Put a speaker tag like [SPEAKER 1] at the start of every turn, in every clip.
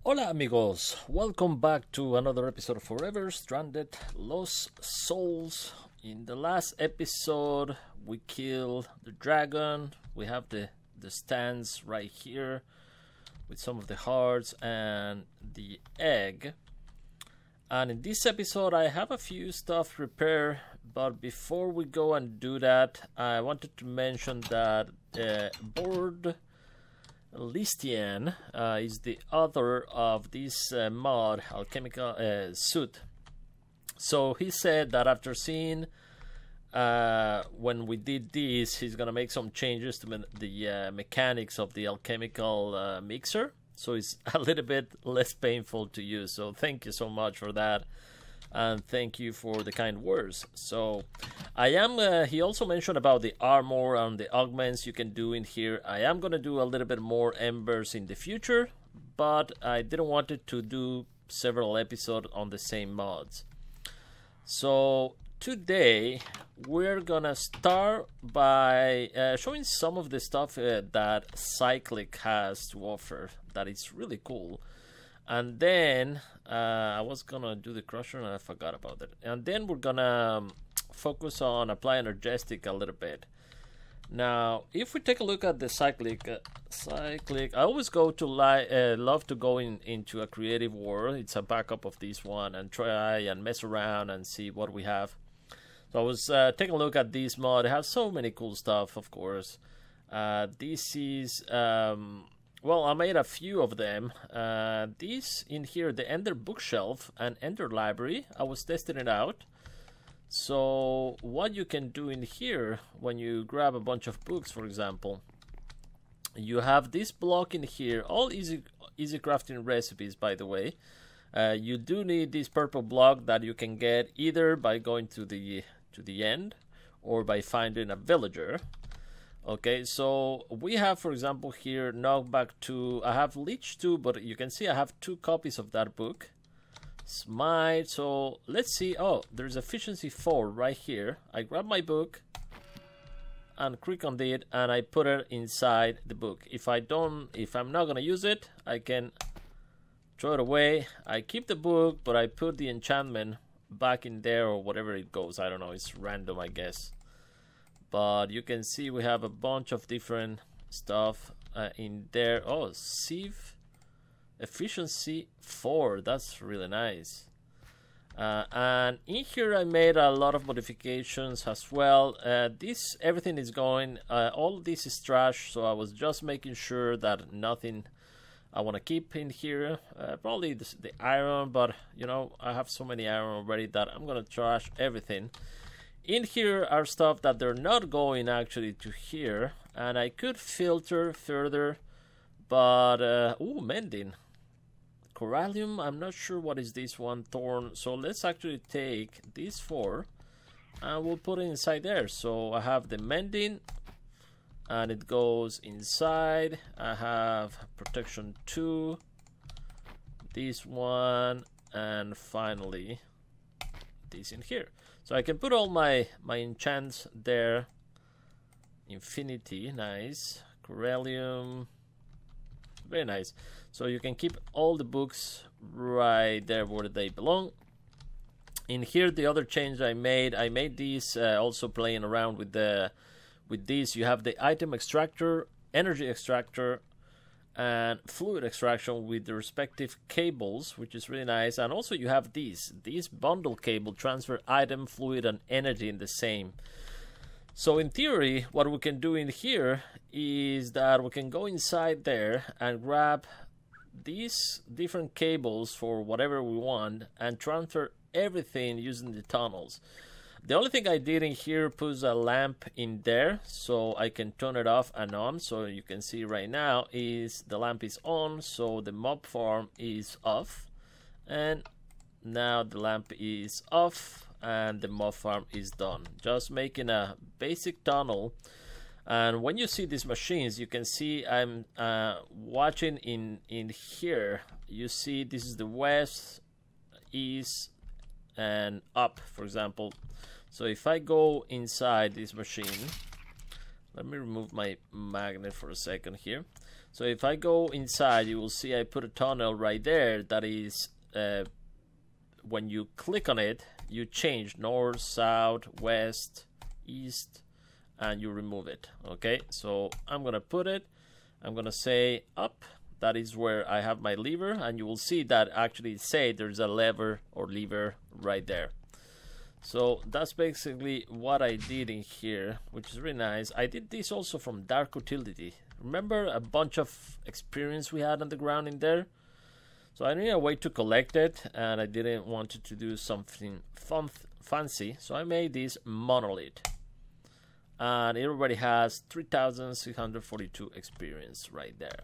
[SPEAKER 1] Hola amigos, welcome back to another episode of Forever Stranded Lost Souls. In the last episode we killed the dragon. We have the stands right here with some of the hearts and the egg. And in this episode I have a few stuff prepared, but before we go and do that, I wanted to mention that Board Listian is the author of this mod, Alchemical Suit. So he said that after seeing when we did this, he's gonna make some changes to the mechanics of the alchemical mixer, so it's a little bit less painful to use. So thank you so much for that, and thank you for the kind words. So I am he also mentioned about the armor and the augments you can do in here. I am gonna do a little bit more embers in the future, but I didn't want it to do several episodes on the same mods. So today we're gonna start by showing some of the stuff that Cyclic has to offer that is really cool. And then I was gonna do the crusher and I forgot about it. And then we're gonna focus on apply energetic a little bit. Now, if we take a look at the cyclic, I always go to love to go into a creative world. It's a backup of this one and try and mess around and see what we have. So I was taking a look at this mod. It has so many cool stuff, of course. This is well, I made a few of them. These in here, the Ender Bookshelf and Ender Library, I was testing it out. So what you can do in here, when you grab a bunch of books, for example, you have this block in here, all easy crafting recipes, by the way. You do need this purple block that you can get either by going to the end or by finding a villager. Okay, so we have, for example, here Knockback 2. I have Leech 2, but you can see I have 2 copies of that book. Smite, so let's see. Oh, there's Efficiency 4 right here. I grab my book and click on it and I put it inside the book. If I'm not gonna use it, I can throw it away. I keep the book, but I put the enchantment back in there or whatever it goes. I don't know, it's random, I guess. But you can see we have a bunch of different stuff in there. Oh, Sieve Efficiency 4, that's really nice. And in here I made a lot of modifications as well. Everything is going, all of this is trash, so I was just making sure that nothing I want to keep in here. Probably the iron, but you know, I have so many iron already that I'm gonna trash everything. In here are stuff that they're not going actually to here, and I could filter further, but ooh, mending. Corallium, I'm not sure what is this one. Thorn. So let's actually take these 4 and we'll put it inside there. So I have the mending and it goes inside. I have protection 2, this one, and finally this in here. So I can put all my enchants there. Infinity, nice. Corallium, very nice. So you can keep all the books right there where they belong. In here, the other change I made these also playing around with these. You have the item extractor, energy extractor, and fluid extraction with the respective cables, which is really nice. And also you have these bundle cable, transfer item, fluid, and energy in the same. So in theory, what we can do in here is that we can go inside there and grab these different cables for whatever we want and transfer everything using the tunnels. The only thing I did in here, put a lamp in there so I can turn it off and on. So you can see right now is the lamp is on, so the mob farm is off, and now the lamp is off and the mob farm is done. Just making a basic tunnel. And when you see these machines, you can see I'm watching in here. You see this is the west, east, and up, for example. So if I go inside this machine, let me remove my magnet for a second here. So if I go inside, you will see I put a tunnel right there that is, when you click on it, you change north, south, west, east, and you remove it. Okay, so I'm gonna put it, I'm gonna say up. That is where I have my lever, and you will see that actually say there's a lever or lever right there. So that's basically what I did in here, which is really nice. I did this also from Dark Utility. Remember a bunch of experience we had on the ground in there? So I needed a way to collect it, and I didn't want to do something fancy, so I made this monolith. And it already has 3,642 experience right there.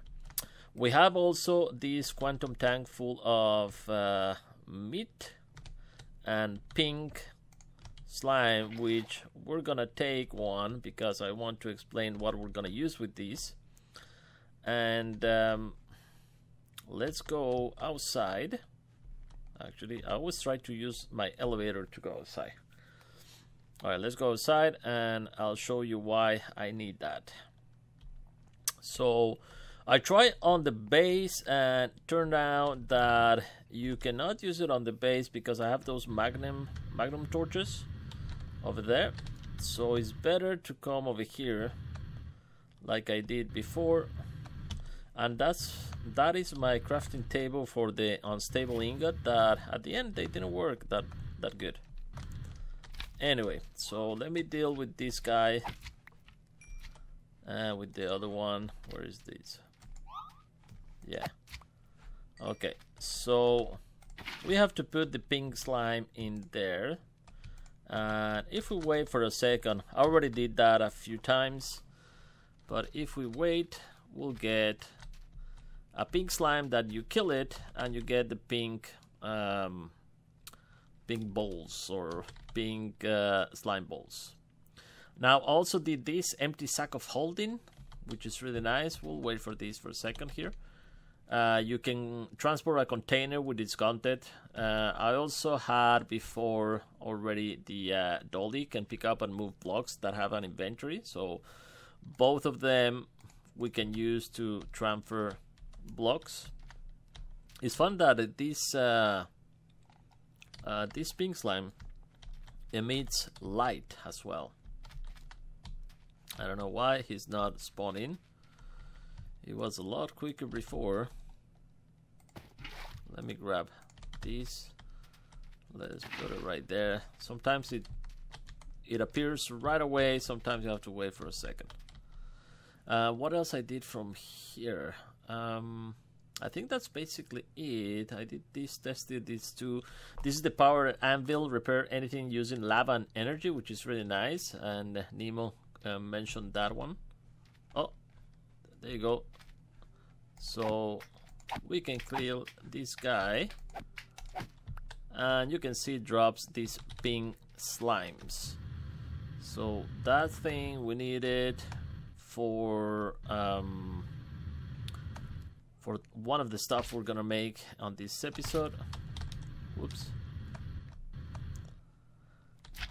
[SPEAKER 1] We have also this quantum tank full of meat and pink slime, which we're gonna take one because I want to explain what we're gonna use with these. And let's go outside. Actually, I always try to use my elevator to go outside. All right, let's go outside and I'll show you why I need that. So I tried on the base and turned out that you cannot use it on the base because I have those magnum torches over there. So it's better to come over here like I did before. And that is my crafting table for the unstable ingot that at the end they didn't work that good. Anyway, so let me deal with this guy and with the other one. Where is this? Yeah. Okay, so we have to put the pink slime in there. And if we wait for a second, I already did that a few times, but if we wait, we'll get a pink slime that you kill it and you get the pink pink balls or pink slime balls. Now also did this empty sack of holding, which is really nice. We'll wait for this for a second here. You can transport a container with its content. I also had before already the dolly can pick up and move blocks that have an inventory. So both of them we can use to transfer blocks. It's fun that this pink slime emits light as well. I don't know why he's not spawning. It was a lot quicker before. Let me grab these. Let's put it right there. Sometimes it appears right away. Sometimes you have to wait for a second. What else I did from here? I think that's basically it. I did this, tested these two. This is the power anvil, repair anything using lava and energy, which is really nice. And Nemo mentioned that one. Oh, there you go. So we can kill this guy, and you can see it drops these pink slimes. So that thing we need it for one of the stuff we're gonna make on this episode. Whoops.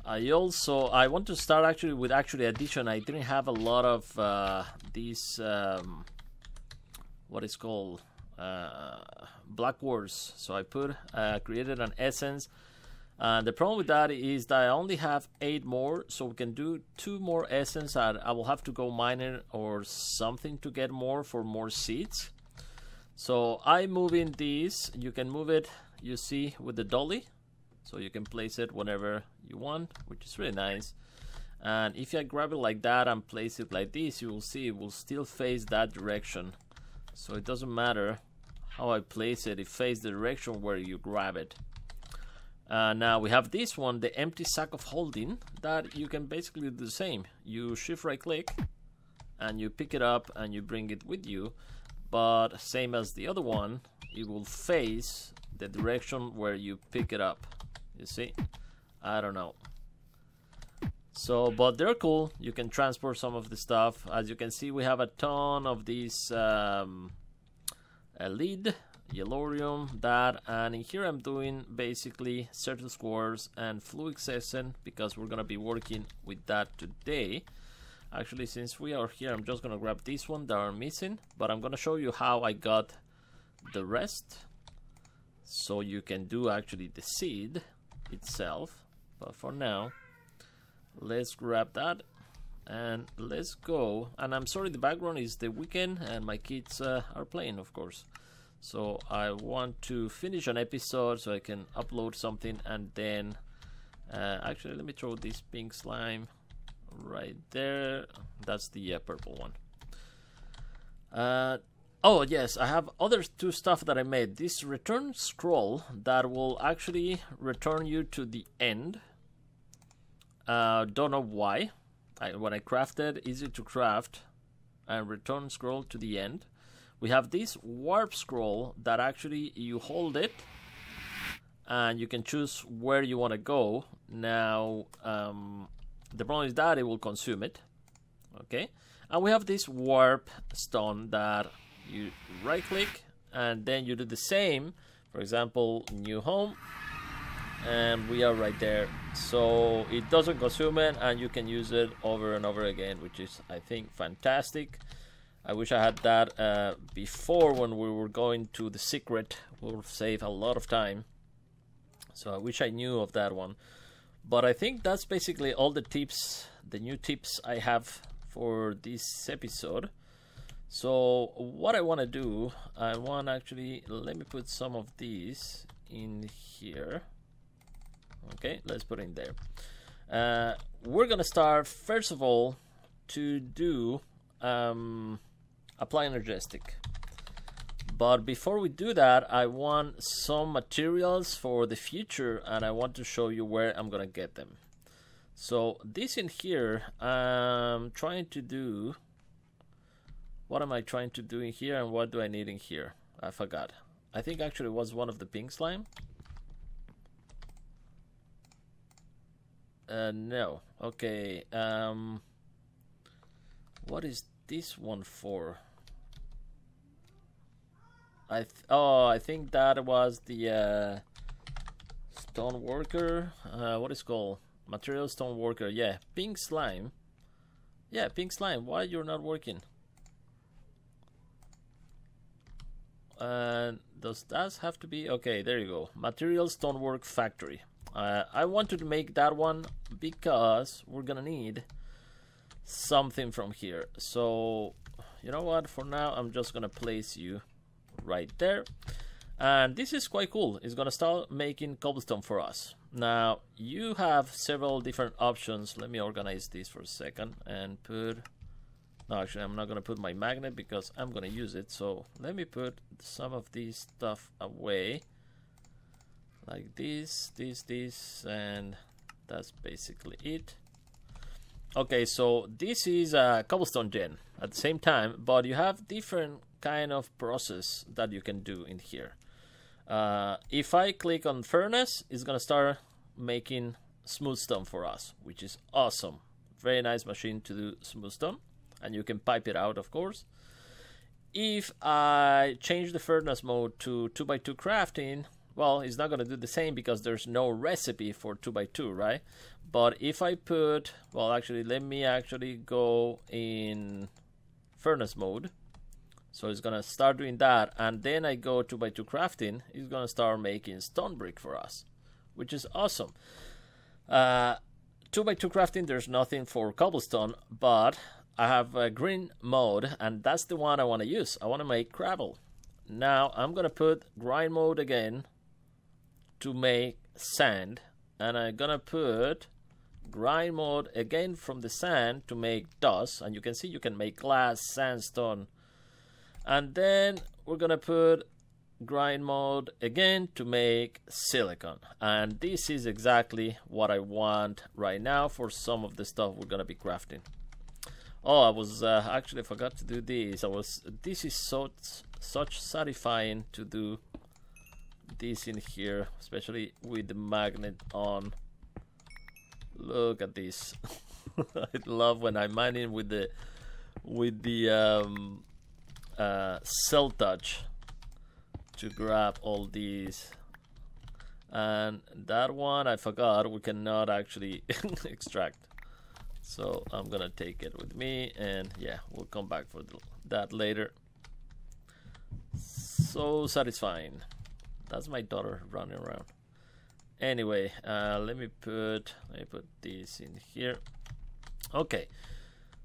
[SPEAKER 1] I want to start actually with addition. I didn't have a lot of these what is called black words, so I created an essence. The problem with that is that I only have 8 more, so we can do 2 more essence. I will have to go mining or something to get more for more seeds. So I move in these. You can move it, you see, with the dolly, so you can place it whenever you want, which is really nice. And if I grab it like that and place it like this, you will see it will still face that direction. So it doesn't matter how I place it, it faces the direction where you grab it. Now we have this one, the empty sack of holding, that you can basically do the same. You shift right click and you pick it up and you bring it with you, but same as the other one, it will face the direction where you pick it up. You see? I don't know. So, but they're cool. You can transport some of the stuff. As you can see, we have a ton of these lead, yellorium, that, and in here I'm doing basically certain squares and fluid essence because we're gonna be working with that today. Actually, since we are here, I'm just gonna grab this one that are missing, but I'm gonna show you how I got the rest, so you can do actually the seed itself. But for now, let's grab that and let's go. And I'm sorry, the background is the weekend and my kids are playing, of course. So I want to finish an episode so I can upload something, and then actually let me throw this pink slime right there. That's the purple one. Oh yes, I have other two stuff that I made. This return scroll that will actually return you to the end. Don't know why. When I crafted, easy to craft, and return scroll to the end. We have this warp scroll that actually you hold it and you can choose where you want to go. Now the problem is that it will consume it. Okay, and we have this warp stone that you right click and then you do the same. For example, new home, and we are right there, so it doesn't consume it and you can use it over and over again, which is, I think, fantastic. I wish I had that before when we were going to the secret. We'll save a lot of time, so I wish I knew of that one. But I think that's basically all the tips, the new tips I have for this episode. So what I want to do, I want actually, let me put some of these in here. Okay, let's put it in there. We're gonna start first of all to do apply energetic, but before we do that, I want some materials for the future and I want to show you where I'm gonna get them. So this in here, I'm trying to do, what am I trying to do in here and what do I need in here? I forgot. I think actually it was one of the pink slime. No. Okay. What is this one for? I think that was the stone worker. What is it called? Material stone worker. Yeah, pink slime. Yeah, pink slime. Why you're not working? Does that have to be? Okay, there you go. Material stonework factory. I wanted to make that one because we're gonna need something from here. So you know what, for now I'm just gonna place you right there, and this is quite cool. It's gonna start making cobblestone for us. Now you have several different options. Let me organize this for a second and put, no, actually I'm not gonna put my magnet because I'm gonna use it. So let me put some of this stuff away like this, and that's basically it. Okay, so this is a cobblestone gen at the same time, but you have different kind of process that you can do in here. If I click on furnace, it's gonna start making smooth stone for us, which is awesome. Very nice machine to do smooth stone, and you can pipe it out, of course. If I change the furnace mode to 2x2 crafting, well, it's not going to do the same because there's no recipe for 2x2, right? But if I put, well, actually, let me actually go in furnace mode. So it's going to start doing that. And then I go 2x2 crafting. It's going to start making stone brick for us, which is awesome. 2x2 crafting, there's nothing for cobblestone, but I have a green mode, and that's the one I want to use. I want to make gravel. Now I'm going to put grind mode again to make sand, and I'm gonna put grind mode again from the sand to make dust, and you can see you can make glass, sandstone, and then we're gonna put grind mode again to make silicon, and this is exactly what I want right now for some of the stuff we're gonna be crafting. Oh, I was actually forgot to do this. This is such satisfying to do this in here, especially with the magnet on. Look at this. I love when I'm mining with the cell touch to grab all these. And that one I forgot we cannot actually extract. So I'm gonna take it with me, and yeah, we'll come back for that later. So satisfying. That's my daughter running around. Anyway, let me put this in here. Okay,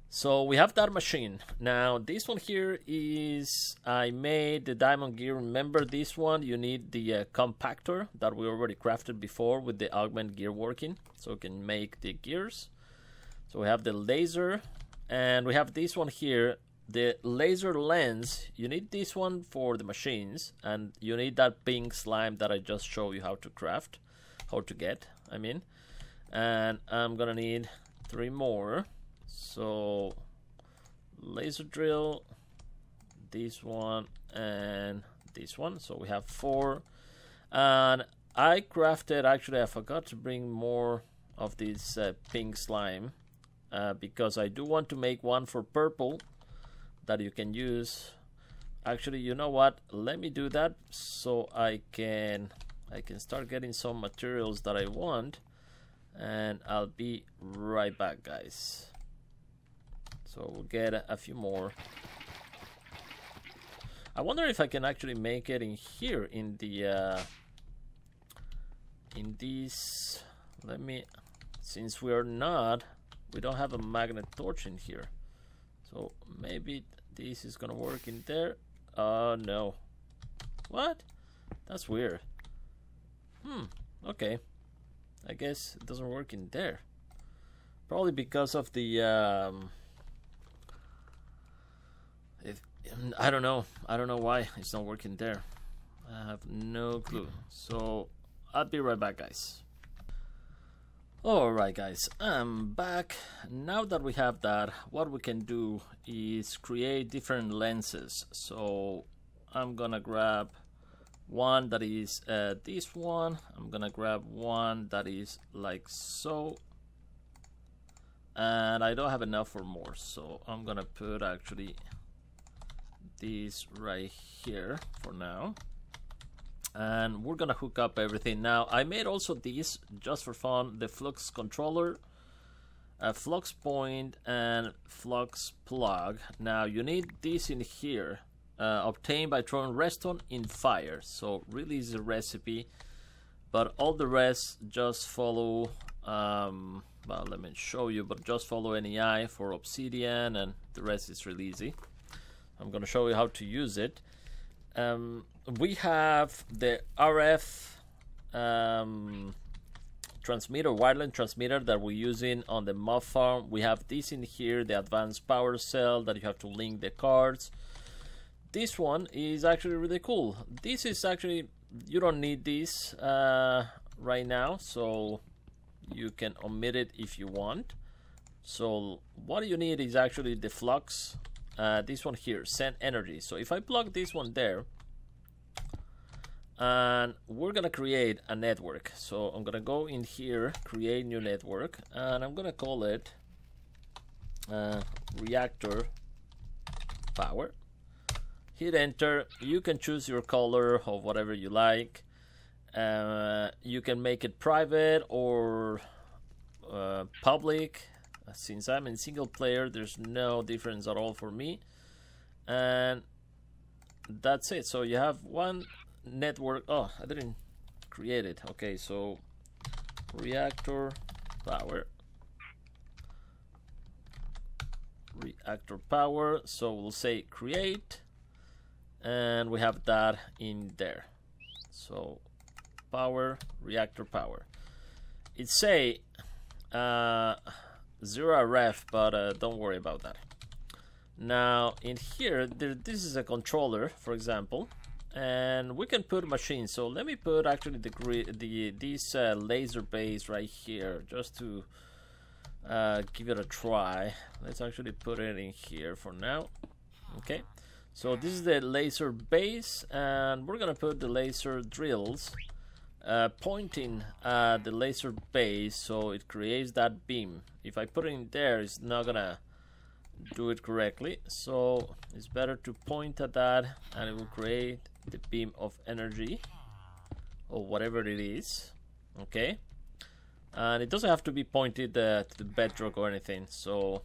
[SPEAKER 1] so we have that machine. Now this one here is, I made the diamond gear. Remember this one, you need the compactor that we already crafted before with the augment gear working, so we can make the gears. So we have the laser, and we have this one here, the laser lens. You need this one for the machines, and you need that pink slime that I just showed you how to craft, how to get, I mean. And I'm gonna need 3 more. So laser drill, this one, and this one. So we have 4. And I crafted, actually I forgot to bring more of this pink slime, because I do want to make one for purple that you can use. Actually, you know what, let me do that so I can start getting some materials that I want, and I'll be right back, guys. So we'll get a few more. I wonder if I can actually make it in here in the in these. Let me, since we don't have a magnet torch in here, so maybe this is gonna work in there. Oh no, what? That's weird. Okay, I guess it doesn't work in there, probably because of the I don't know why it's not working there. I have no clue. So I'll be right back, guys. Alright guys, I'm back. Now that we have that, what we can do is create different lenses. So I'm gonna grab one that is this one. I'm gonna grab one that is like so, and I don't have enough for more, so I'm gonna put actually this right here for now, and we're gonna hook up everything. Now I made also these just for fun, the flux controller, a flux point, and flux plug. Now you need this in here, obtained by throwing redstone in fire. So really easy recipe, but all the rest just follow well, let me show you, but just follow NEI for obsidian, and the rest is really easy. I'm gonna show you how to use it. We have the RF transmitter, wireless transmitter that we're using on the mob farm. We have this in here, the advanced power cell that you have to link the cards. This one is actually really cool. This is actually, you don't need this right now, so you can omit it if you want. So what you need is actually the flux. This one here, send energy. So if I plug this one there, and we're gonna create a network. So I'm gonna go in here, create new network, and I'm gonna call it reactor power. Hit enter. You can choose your color of whatever you like. You can make it private or public. Since I'm in single player, there's no difference at all for me, and that's it. So you have one network. Oh, I didn't create it. Okay, so reactor power, so we'll say create, and we have that in there. So power, reactor power. It say 0 ref, but don't worry about that. Now in here, this is a controller, for example, and we can put machines. So let me put actually this laser base right here, just to give it a try. Let's actually put it in here for now. Okay, so this is the laser base, and we're gonna put the laser drills pointing at the laser base, so it creates that beam. If I put it in there, it's not gonna do it correctly, so it's better to point at that, and it will create the beam of energy or whatever it is. Okay, and it doesn't have to be pointed to the bedrock or anything. So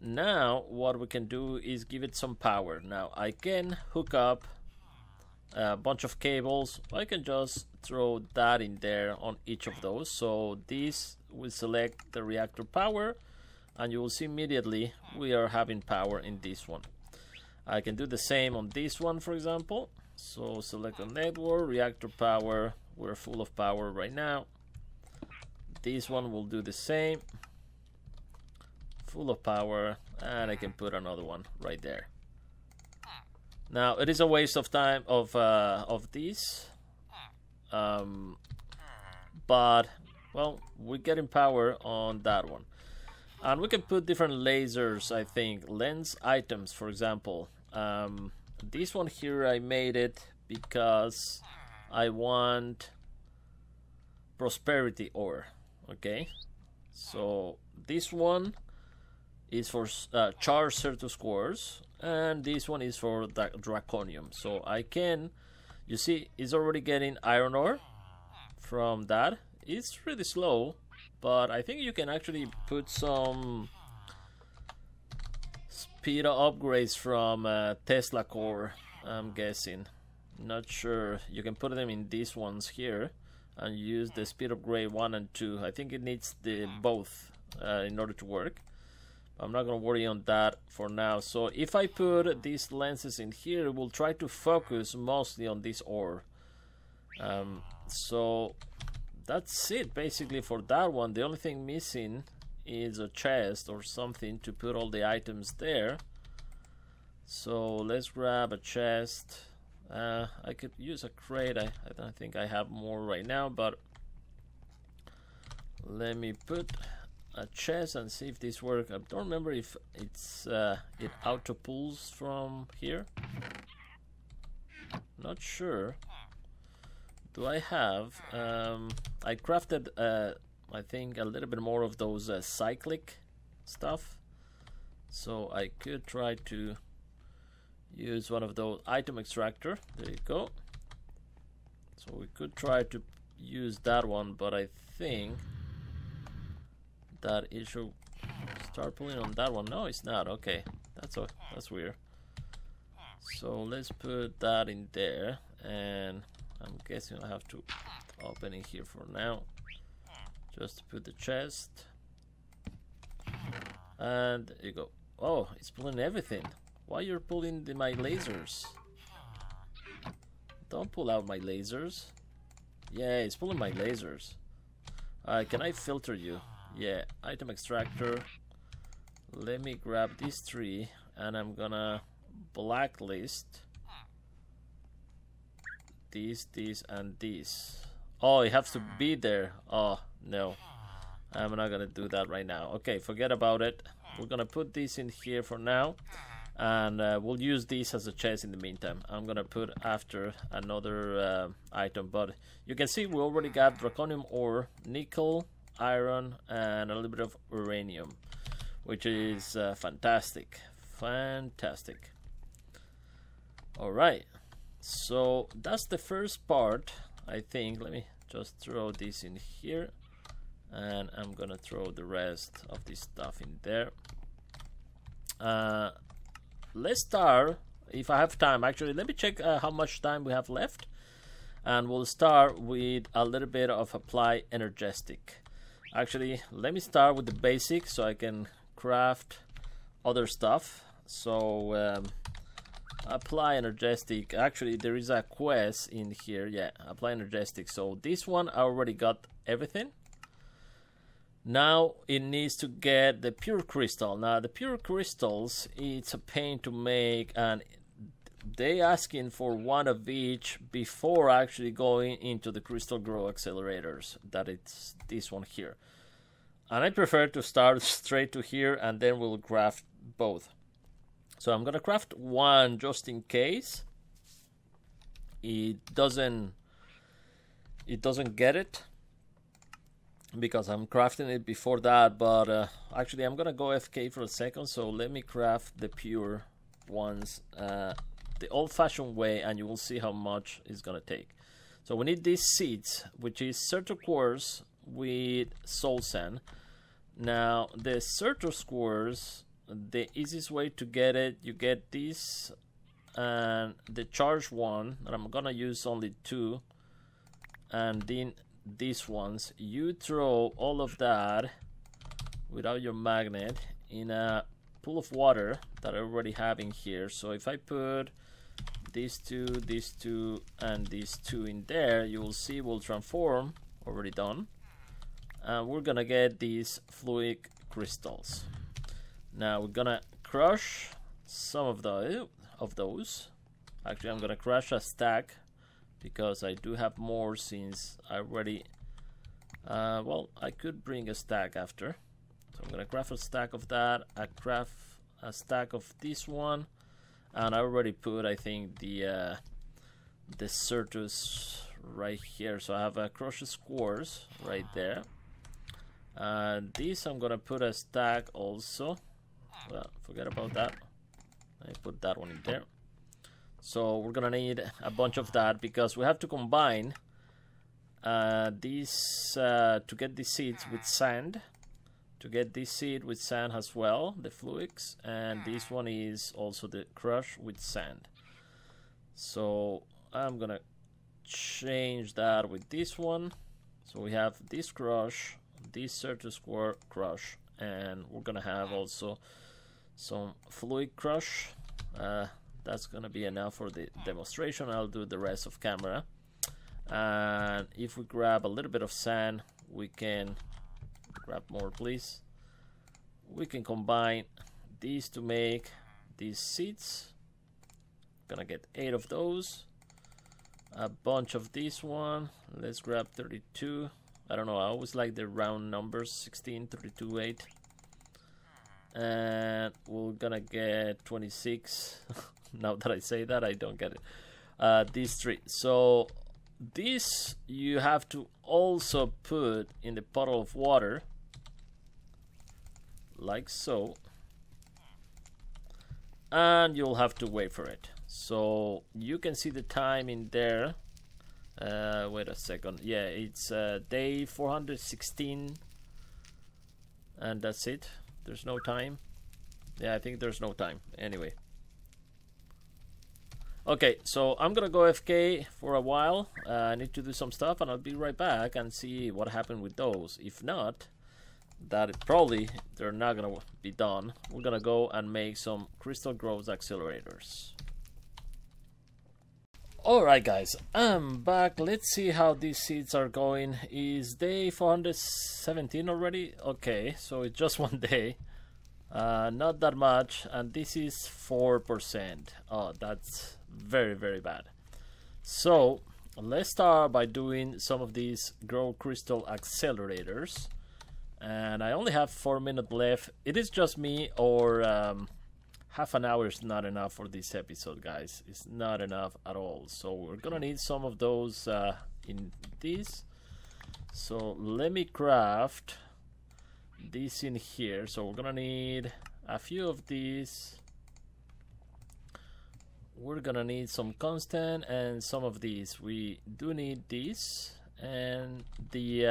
[SPEAKER 1] now what we can do is give it some power. Now I can hook up a bunch of cables. I can just throw that in there on each of those. So this will select the reactor power, and you will see immediately we are having power in this one. I can do the same on this one, for example. So select the network, reactor power, we're full of power right now. This one will do the same, full of power, and I can put another one right there. Now it is a waste of time of these, but well, we're getting power on that one. And we can put different lasers, I think, lens items, for example. This one here, I made it because I want prosperity ore. Okay, so this one is for charged Certus cores, and this one is for the draconium. So I can, you see, it's already getting iron ore from that. It's really slow, but I think you can actually put some speed upgrades from Tesla core, I'm guessing. Not sure. You can put them in these ones here and use the speed upgrade 1 and 2. I think it needs the both in order to work. I'm not gonna worry on that for now. So if I put these lenses in here, we'll try to focus mostly on this ore. So that's it basically for that one. The only thing missing is a chest or something to put all the items there. So let's grab a chest. I could use a crate. I don't think I have more right now, but let me put a chest and see if this works. I don't remember if it's it auto pulls from here. Not sure. Do I have I crafted I think a little bit more of those cyclic stuff, so I could try to use one of those item extractor. There you go. So we could try to use that one, but I think that it should start pulling on that one. No, it's not. Okay, that's weird. So let's put that in there, and I'm guessing I have to open it here for now, just to put the chest. And there you go. Oh, it's pulling everything. Why you're pulling my lasers? Don't pull out my lasers. Yeah, it's pulling my lasers. Can I filter you? Yeah, item extractor. Let me grab these three, and I'm gonna blacklist these, and these. Oh, it has to be there. Oh no, I'm not gonna do that right now. Okay, forget about it. We're gonna put this in here for now, and we'll use these as a chest in the meantime. I'm gonna put after another item, but you can see we already got draconium ore, nickel, iron, and a little bit of uranium, which is fantastic. All right, so that's the first part, I think. Let me just throw this in here, and I'm gonna throw the rest of this stuff in there. Let's start, if I have time. Actually, let me check how much time we have left, and we'll start with a little bit of apply energetic. Actually, let me start with the basics so I can craft other stuff. So apply energetic. Actually, there is a quest in here. Yeah, apply energetic. So this one I already got everything. Now it needs to get the pure crystal. Now the pure crystals, it's a pain to make, and they asking for one of each before actually going into the crystal grow accelerators. That it's this one here, and I prefer to start straight to here, and then we'll craft both. So I'm gonna craft one just in case it doesn't get it, because I'm crafting it before that. But actually I'm gonna go FK for a second, so let me craft the pure ones the old-fashioned way, and you will see how much it's gonna take. So we need these seeds, which is certain cores with soul sand. Now the Certus cores, the easiest way to get it, you get this and the charged one, and I'm gonna use only 2, and then these ones. You throw all of that without your magnet in a pool of water that I already have in here. So if I put these two, and these 2 in there, you will see will transform. Already done. And we're gonna get these fluid crystals. Now we're gonna crush some of those. Actually, I'm gonna crush a stack because I do have more, since I already well, I could bring a stack after. So I'm gonna craft a stack of that. I craft a stack of this one, and I already put, I think, the Certus right here. So I have a crushed cores right there. This I'm gonna put a stack also. Well, forget about that. I put that one in there. So we're gonna need a bunch of that because we have to combine these to get the seeds with sand. To get this seed with sand as well, the fluids, and this one is also the crush with sand. So I'm gonna change that with this one. So we have this crush, this Certus core crush, and we're gonna have also some fluid crush. That's gonna be enough for the demonstration. I'll do the rest of camera. And if we grab a little bit of sand, we can grab more, please. We can combine these to make these seeds. Gonna get 8 of those. A bunch of this one. Let's grab 32. I don't know, I always like the round numbers, 16, 32, 8. And we're gonna get 26. Now that I say that, I don't get it. These 3. So this you have to also put in the puddle of water, like so, and you'll have to wait for it. So you can see the time in there. Wait a second. Yeah, it's day 416, and that's it. There's no time. Yeah, I think there's no time. Anyway. Okay, so I'm gonna go FK for a while. I need to do some stuff, and I'll be right back and see what happened with those. If not, they're not gonna be done. We're gonna go and make some crystal growth accelerators. Alright guys, I'm back. Let's see how these seeds are going. Is day 417 already? Okay, so it's just one day. Not that much, and this is 4%. Oh, that's very bad. So let's start by doing some of these grow crystal accelerators, and I only have 4 minutes left. It is just me, or half an hour is not enough for this episode, guys. It's not enough at all. So we're gonna need some of those in this. So let me craft this in here. So we're gonna need a few of these. We're gonna need some constant and some of these. We do need these, and the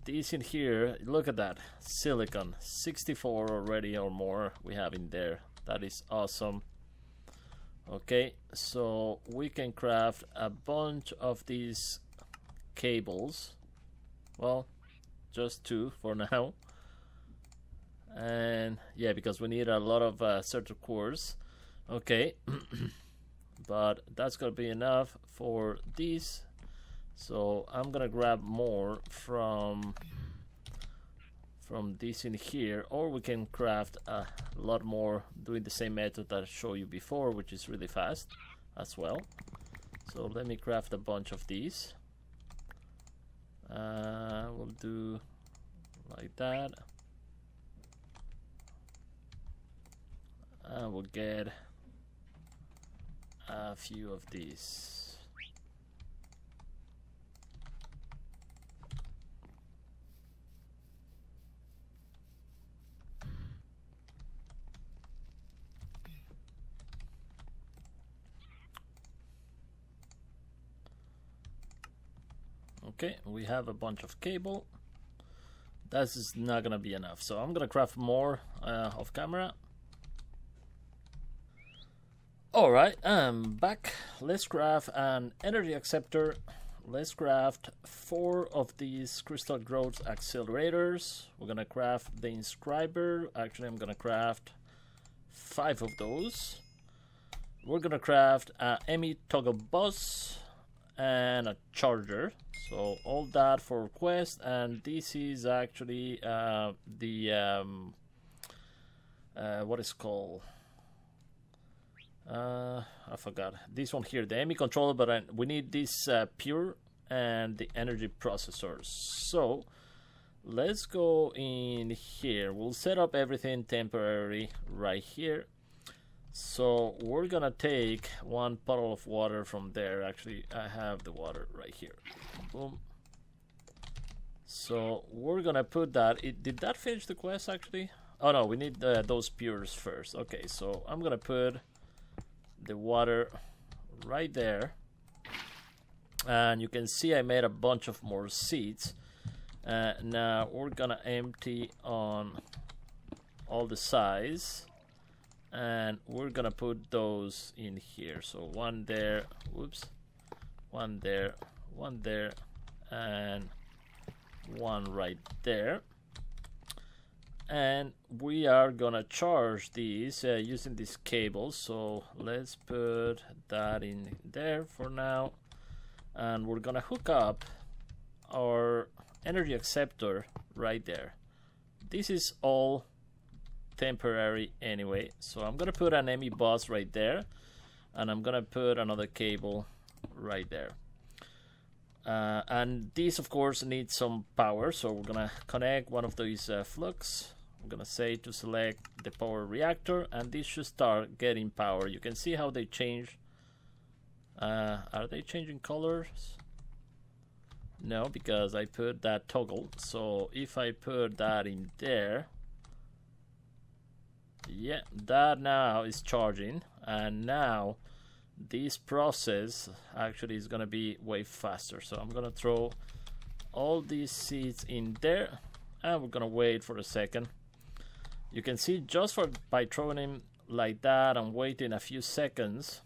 [SPEAKER 1] these in here. Look at that, silicon, 64 already or more we have in there. That is awesome. Okay, so we can craft a bunch of these cables. Well, just 2 for now. And yeah, because we need a lot of certain cores. Okay, but that's gonna be enough for these. So I'm gonna grab more from this in here, or we can craft a lot more doing the same method that I showed you before, which is really fast as well. So let me craft a bunch of these. We'll do like that. We'll get a few of these. Okay, we have a bunch of cable. This is not gonna be enough, so I'm gonna craft more off camera. Alright, I'm back. Let's craft an energy acceptor. Let's craft 4 of these crystal growth accelerators. We're gonna craft the inscriber. Actually, I'm gonna craft 5 of those. We're gonna craft a ME toggle bus and a charger. So all that for quest, and this is actually what is called, I forgot this one here, the ME controller, but we need this pure and the energy processors. So let's go in here. We'll set up everything temporary right here. So we're gonna take 1 bottle of water from there. Actually, I have the water right here. Boom. So we're gonna put that. Did that finish the quest actually? Oh no, we need those pures first. Okay, so I'm gonna put the water right there, and you can see I made a bunch of more seeds. Now we're gonna empty on all the sides, and we're gonna put those in here. So 1 there, whoops, 1 there, 1 there, and 1 right there. And we are gonna charge these using these cables. So let's put that in there for now, and we're gonna hook up our energy acceptor right there. This is all temporary anyway, so I'm gonna put an ME bus right there, and I'm gonna put another cable right there. And these of course need some power, so we're gonna connect one of these flux. I'm gonna say to select the power reactor, and this should start getting power. You can see how they change. Are they changing colors? No, because I put that toggle. So if I put that in there, yeah, that now is charging, and now this process actually is gonna be way faster. So I'm gonna throw all these seeds in there, and we're gonna wait for a second. You can see just by throwing them like that and waiting a few seconds,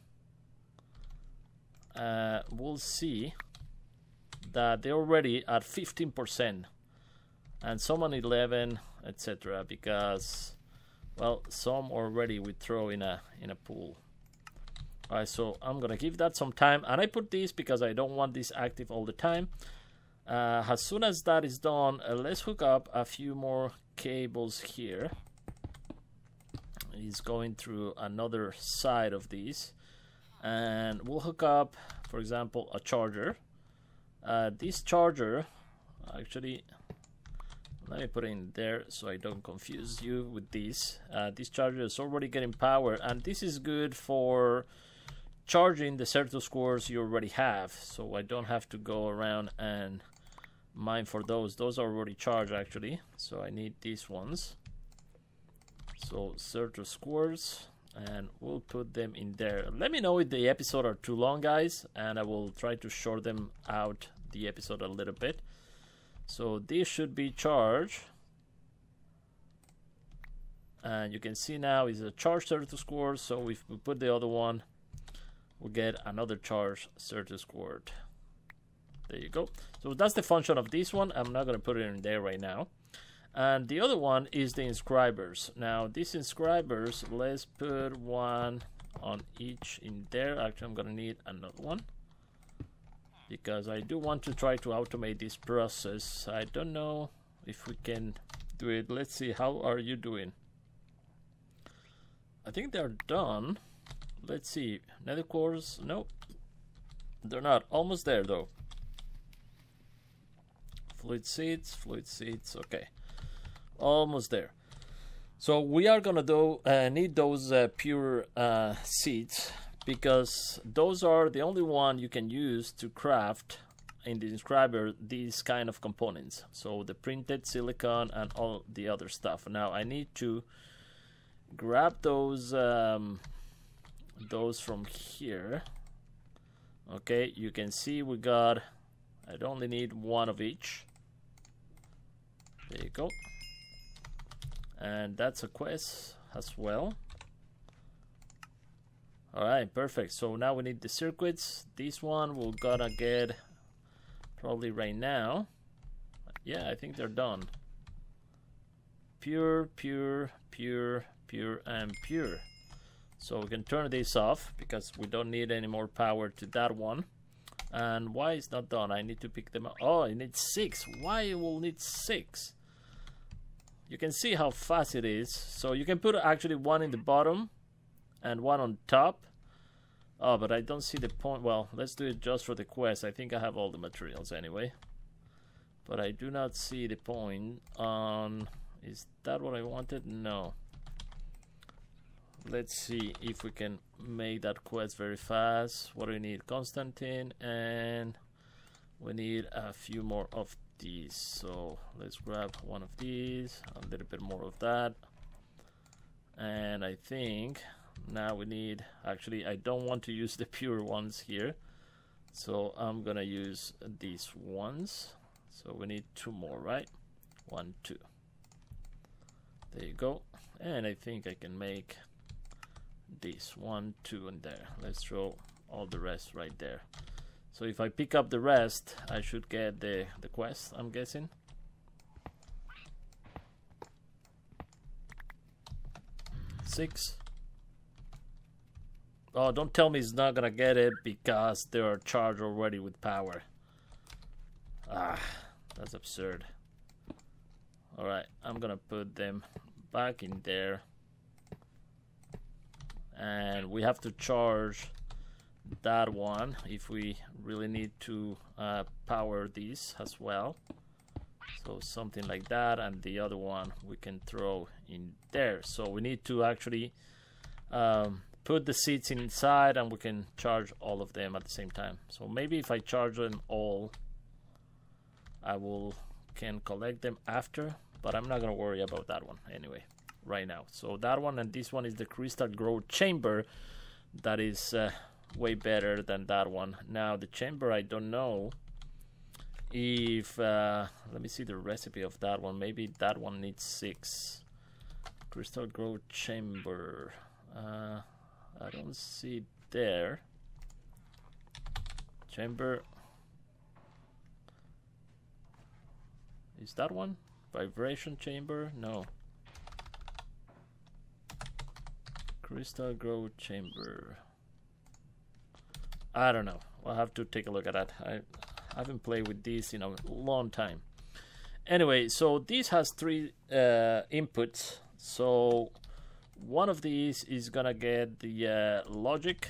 [SPEAKER 1] we'll see that they're already at 15% and some on 11, etc. Because, well, some already we throw in a pool. Alright, so I'm gonna give that some time, and I put this because I don't want this active all the time. As soon as that is done, let's hook up a few more cables here. It's going through another side of these, and we'll hook up, for example, a charger. This charger, actually, let me put it in there so I don't confuse you with this. This charger is already getting power, and this is good for charging the Certus cores you already have, so I don't have to go around and mine for those. Those are already charged actually, so I need these ones. So Certus cores, and we'll put them in there. Let me know if the episode are too long, guys, and I will try to short them out the episode a little bit. So this should be charged, and you can see now is a charged Certus core. So if we put the other one, we'll get another charged Certus core. There you go. So that's the function of this one. I'm not going to put it in there right now. And the other one is the inscribers. Now these inscribers, let's put 1 on each in there. Actually, I'm going to need another one, because I do want to try to automate this process. I don't know if we can do it. Let's see, how are you doing? I think they're done. Let's see, nether cores, nope, they're not. Almost there though. Fluid seeds, okay, almost there. So we are gonna need those pure seeds, because those are the only one you can use to craft in the inscriber these kind of components. So the printed silicon and all the other stuff. Now I need to grab those from here. Okay, you can see we got I'd only need one of each. There you go. And that's a quest as well. Alright, perfect. So now we need the circuits. This one we're gonna get probably right now. Yeah, I think they're done. Pure, pure, pure, pure, and pure. So we can turn this off because we don't need any more power to that one. And why is not done? I need to pick them up. Oh, I need 6. Why will need 6? You can see how fast it is. So you can put actually one in the bottom and one on top. Oh, but I don't see the point. Well, let's do it just for the quest. I think I have all the materials anyway. But I do not see the point on... Is that what I wanted? No. Let's see if we can make that quest very fast. What do we need? Constantine, and we need a few more of these. So let's grab one of these, a little bit more of that. And I think now we need... Actually, I don't want to use the pure ones here. So I'm gonna use these ones. So we need 2 more, right? 1, 2. There you go. And I think I can make this 1, 2 in there. Let's throw all the rest right there. So if I pick up the rest, I should get the quest, I'm guessing. Six. Oh, don't tell me it's not gonna get it because they are charged already with power. Ah, that's absurd. Alright, I'm gonna put them back in there. And we have to charge that one if we really need to power these as well. So something like that, and the other one we can throw in there. So we need to actually put the seats inside, and we can charge all of them at the same time. So maybe if I charge them all, I can collect them after, but I'm not gonna worry about that one anyway right now. So that one and this one is the crystal growth chamber. That is way better than that one. Now the chamber, I don't know if let me see the recipe of that one. Maybe that one needs 6. Crystal growth chamber, I don't see it there. Chamber, is that one? Vibration chamber? No. Crystal growth chamber, I don't know. I'll have to take a look at that. I haven't played with this in a long time. Anyway, so this has 3 inputs. So one of these is gonna get the logic,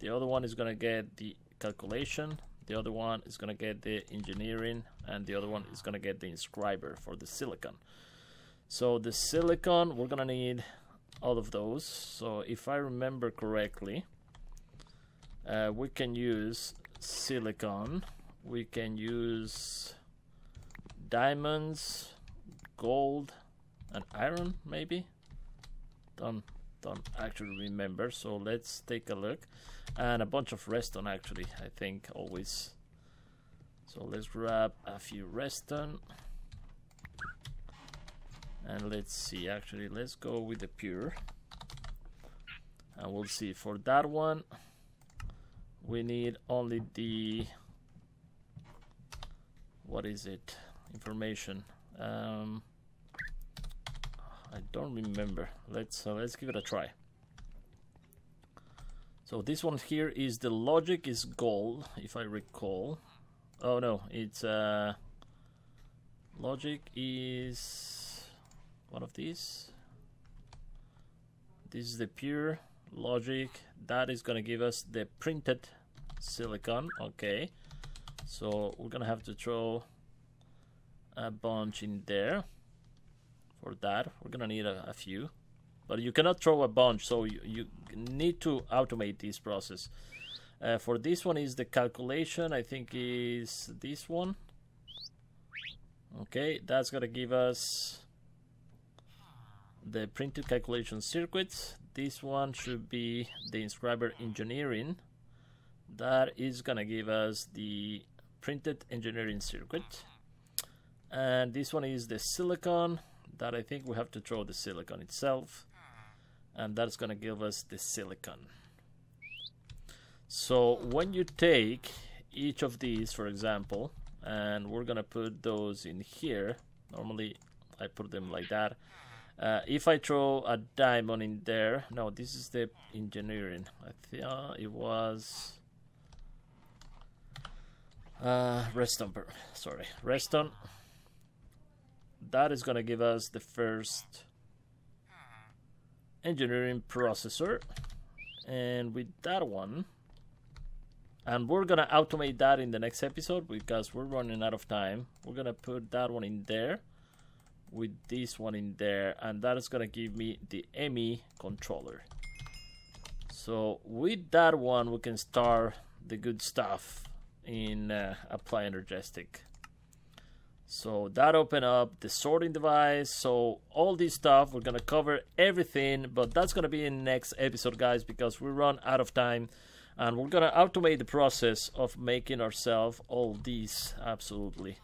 [SPEAKER 1] the other one is gonna get the calculation, the other one is gonna get the engineering, and the other one is gonna get the inscriber for the silicon. So the silicon, we're gonna need all of those. So if I remember correctly, we can use silicon, we can use diamonds, gold, and iron, maybe. Don't actually remember. So let's take a look. And a bunch of redstone, actually, I think, always. So let's grab a few redstone. And let's see, actually, let's go with the pure. And we'll see, for that one, we need only the... What is it? Information. I don't remember. Let's give it a try. So this one here is the logic is gold, if I recall. Oh no, it's logic is one of these. This is the pure logic. That is gonna give us the printed silicon. Okay, so we're gonna have to throw a bunch in there. For that, we're gonna need a few, but you cannot throw a bunch, so you need to automate this process. For this one is the calculation, I think is this one. Okay, that's gonna give us the printed calculation circuits. This one should be the inscriber engineering. That is gonna give us the printed engineering circuit. And this one is the silicon that I think we have to throw the silicon itself. And that's going to give us the silicon. So when you take each of these, for example, and we're going to put those in here. Normally I put them like that. If I throw a diamond in there, no, this is the engineering. I think it was redstone. Sorry, redstone. That is going to give us the first engineering processor, and with that one, and we're gonna automate that in the next episode because we're running out of time. We're gonna put that one in there with this one in there, and that is gonna give me the ME controller. So with that one, we can start the good stuff in Apply Energestic. So that opened up the sorting device. So all this stuff, we're gonna cover everything, but that's gonna be in the next episode, guys, because we run out of time, and we're gonna automate the process of making ourselves all these. Absolutely.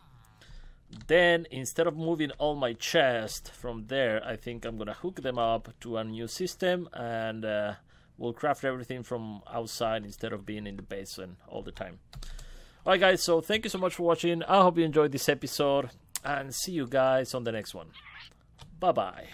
[SPEAKER 1] Then instead of moving all my chest from there, I think I'm gonna hook them up to a new system, and we'll craft everything from outside instead of being in the basement all the time. Alright guys, so thank you so much for watching. I hope you enjoyed this episode, and see you guys on the next one. Bye bye.